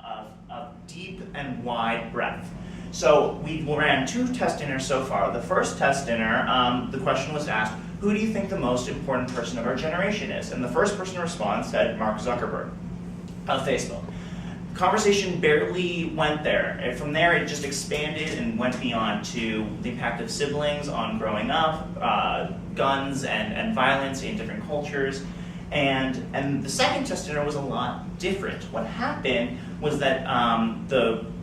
of deep and wide breadth. So we ran 2 test dinners so far. The first test dinner, the question was asked, who do you think the most important person of our generation is? And the first person to respond said Mark Zuckerberg of Facebook. Conversation barely went there. And from there, it just expanded and went beyond to the impact of siblings on growing up, guns and violence in different cultures. And the second test dinner was a lot different. What happened was that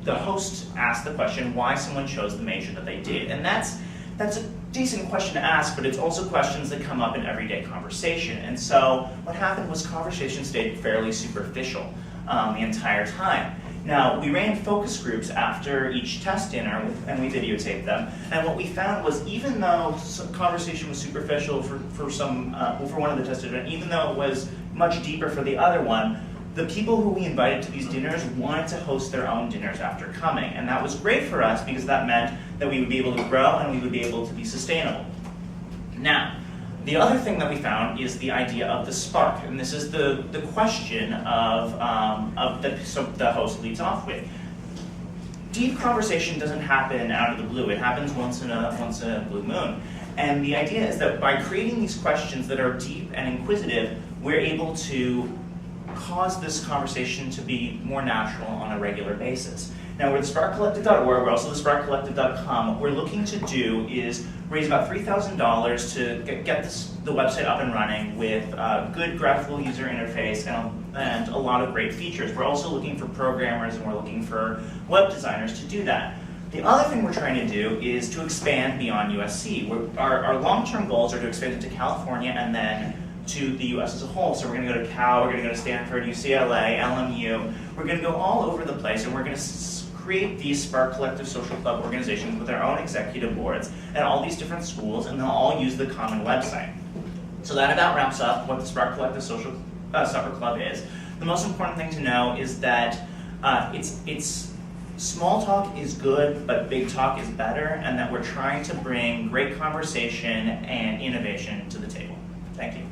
the host asked the question why someone chose the major that they did. And that's a decent question to ask, but it's also questions that come up in everyday conversation. And so what happened was conversation stayed fairly superficial the entire time. Now, we ran focus groups after each test dinner, and we videotaped them. And what we found was, even though some conversation was superficial for one of the test dinners, even though it was much deeper for the other one, the people who we invited to these dinners wanted to host their own dinners after coming. And that was great for us because that meant that we would be able to grow and we would be able to be sustainable. Now, the other thing that we found is the idea of the spark, and this is the question the host leads off with. Deep conversation doesn't happen out of the blue. It happens once in a blue moon. And the idea is that by creating these questions that are deep and inquisitive, we're able to cause this conversation to be more natural on a regular basis. Now, we're the sparkcollective.org, we're also the sparkcollective.com. What we're looking to do is raise about $3,000 to get the website up and running with good graphical user interface and a lot of great features. We're also looking for programmers and we're looking for web designers to do that. The other thing we're trying to do is to expand beyond USC. Our long-term goals are to expand it to California and then to the US as a whole. So we're going to go to Cal, we're going to go to Stanford, UCLA, LMU. We're going to go all over the place, and we're going to create these Spark Collective Social Club organizations with their own executive boards at all these different schools, and they'll all use the common website. So that about wraps up what the Spark Collective Social Supper Club is. The most important thing to know is that it's small talk is good, but big talk is better, and that we're trying to bring great conversation and innovation to the table. Thank you.